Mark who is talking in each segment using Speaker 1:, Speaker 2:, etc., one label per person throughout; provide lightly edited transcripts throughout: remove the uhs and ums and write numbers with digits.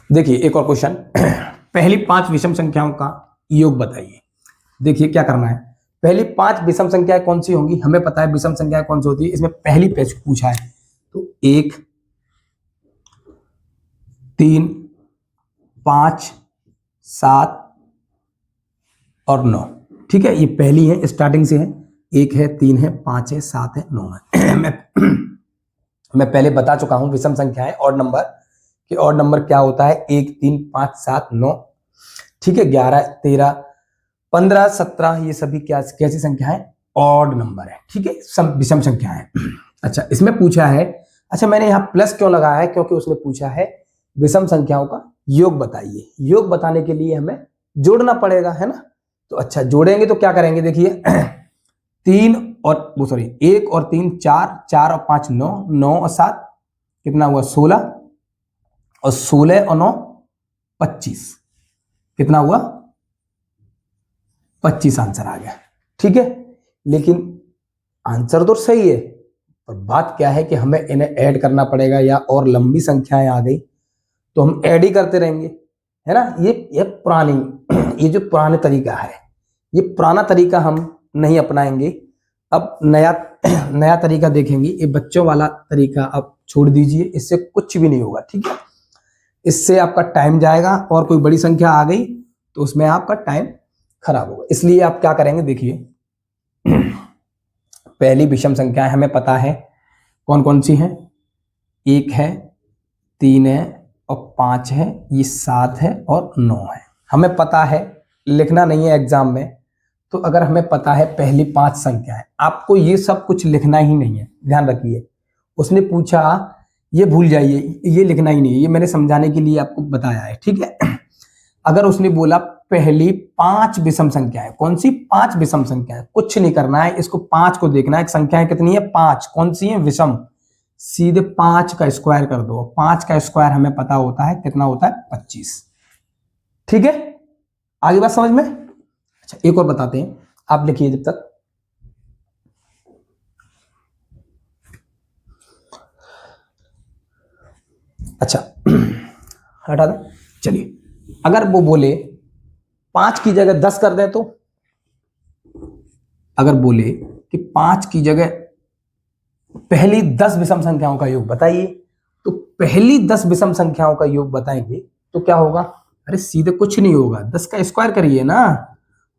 Speaker 1: देखिए एक और क्वेश्चन। पहली 5 विषम संख्याओं का योग बताइए। देखिए क्या करना है, पहली 5 विषम संख्याएं कौन सी होंगी, हमें पता है विषम संख्याएं कौन सी होती है। इसमें पहली पेज पूछा है तो 1 3 5 7 और 9। ठीक है, ये पहली है, स्टार्टिंग से है। 1 है, 3 है, 5 है, 7 है, 9 है। मैं पहले बता चुका हूं विषम संख्याएं ऑड नंबर कि ऑड नंबर क्या होता है, 1 3 5 7 9। ठीक है, 11 13 15 17 ये सभी क्या कैसी संख्या है, ऑड नंबर है। ठीक है, सब विषम संख्या है। अच्छा, इसमें पूछा है, अच्छा मैंने यहाँ प्लस क्यों लगाया है, क्योंकि उसने पूछा है विषम संख्याओं का योग बताइए। योग बताने के लिए हमें जोड़ना पड़ेगा, है ना। तो अच्छा जोड़ेंगे तो क्या करेंगे, देखिए 3 और वो सॉरी 1 और 3 4, 4 और 5 9, 9 और 7 कितना हुआ 16, और 16 और 9 25, कितना हुआ 25 आंसर आ गया। ठीक है, लेकिन आंसर तो सही है, पर बात क्या है कि हमें इन्हें ऐड करना पड़ेगा, या और लंबी संख्याएं आ गई तो हम ऐड ही करते रहेंगे, है ना। ये पुरानी ये जो पुराना तरीका है, ये पुराना तरीका हम नहीं अपनाएंगे। अब नया तरीका देखेंगे। ये बच्चों वाला तरीका अब छोड़ दीजिए, इससे कुछ भी नहीं होगा। ठीक है, इससे आपका टाइम जाएगा, और कोई बड़ी संख्या आ गई तो उसमें आपका टाइम खराब होगा। इसलिए आप क्या करेंगे, देखिए पहली विषम संख्याएं हमें पता है कौन कौन सी हैं, 1 है, 3 है और 5 है, ये 7 है और 9 है। हमें पता है, लिखना नहीं है एग्जाम में। तो अगर हमें पता है पहली 5 संख्याएं, आपको ये सब कुछ लिखना ही नहीं है, ध्यान रखिए। उसने पूछा ये भूल जाइए, ये लिखना ही नहीं है, ये मैंने समझाने के लिए आपको बताया है। ठीक है, अगर उसने बोला पहली 5 विषम संख्याएं, कौन सी 5 विषम संख्याएं, कुछ नहीं करना है, इसको 5 को देखना है। संख्याएं कितनी है 5, कौन सी है विषम, सीधे 5 का स्क्वायर कर दो। 5 का स्क्वायर हमें पता होता है कितना होता है 25। ठीक है, आगे बात समझ में। अच्छा एक और बताते हैं, आप लिखिए जब तक। अच्छा हटा दें, चलिए। अगर वो बोले 5 की जगह 10 कर दें तो, अगर बोले कि 5 की जगह पहली 10 विषम संख्याओं का योग बताइए, तो पहली 10 विषम संख्याओं का योग बताएंगे तो क्या होगा, अरे सीधे कुछ नहीं होगा, 10 का स्क्वायर करिए ना।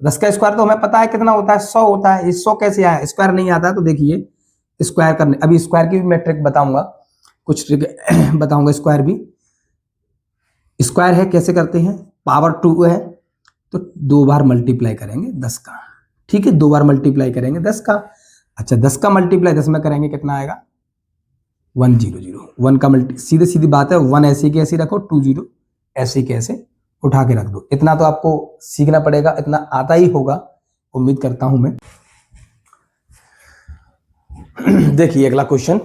Speaker 1: 10 का स्क्वायर तो हमें पता है कितना होता है, 100 होता है। 100 कैसे आया, स्क्वायर नहीं आता है। तो देखिए स्क्वायर करने, अभी स्क्वायर की भी मैं ट्रिक बताऊंगा, कुछ ट्रिक बताऊंगा। स्क्वायर भी स्क्वायर है, कैसे करते हैं, पावर 2 है तो 2 बार मल्टीप्लाई करेंगे 10 का। ठीक है, 2 बार मल्टीप्लाई करेंगे 10 का। अच्छा 10 का मल्टीप्लाई 10 में करेंगे कितना आएगा 100। 1 का मल्टी, सीधे सीधी बात है, 1 ऐसे की ऐसे रखो, 20 ऐसे की ऐसे उठा के रख दो। इतना तो आपको सीखना पड़ेगा, इतना आता ही होगा उम्मीद करता हूं मैं। देखिए अगला क्वेश्चन,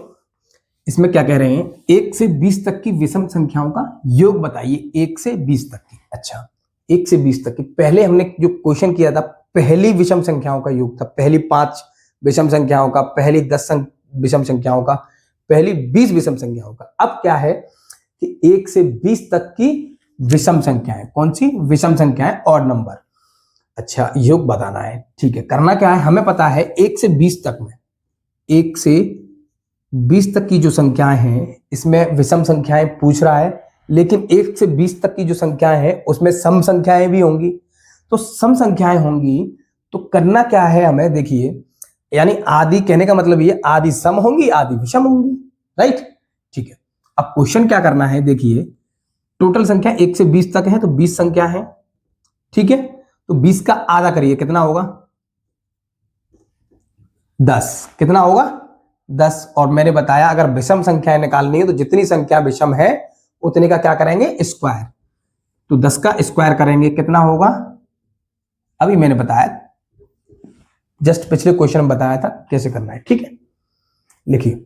Speaker 1: इसमें क्या कह रहे हैं, 1 से 20 तक की विषम संख्याओं का योग बताइए। 1 से 20 तक की, अच्छा 1 से 20 तक की। पहले हमने जो क्वेश्चन किया था पहली विषम संख्याओं का योग था, पहली 5 विषम संख्याओं का, पहली 10 विषम संख्याओं का, पहली 20 विषम संख्याओं का। अब क्या है कि 1 से 20 तक की विषम संख्याएं, कौन सी विषम संख्याएं, ऑड नंबर। अच्छा योग बताना है। ठीक है, करना क्या है, हमें पता है 1 से 20 तक में, 1 से 20 तक की जो संख्याएं हैं, इसमें विषम संख्याएं पूछ रहा है, लेकिन 1 से 20 तक की जो संख्याएं हैं उसमें सम संख्याएं भी होंगी। तो सम संख्याएं होंगी तो करना क्या है हमें, देखिए यानी आदि कहने का मतलब ये आदि सम होंगी आदि विषम होंगी, राइट। ठीक है, अब क्वेश्चन क्या करना है, देखिए टोटल संख्या 1 से 20 तक है तो 20 संख्या है। ठीक है, तो 20 का आधा करिए, कितना होगा 10, कितना होगा 10। और मैंने बताया अगर विषम संख्याएं निकालनी है तो जितनी संख्या विषम है उतने का क्या करेंगे स्क्वायर। तो 10 का स्क्वायर करेंगे कितना होगा, अभी मैंने बताया, जस्ट पिछले क्वेश्चन में बताया था कैसे करना है। ठीक है, लिखिए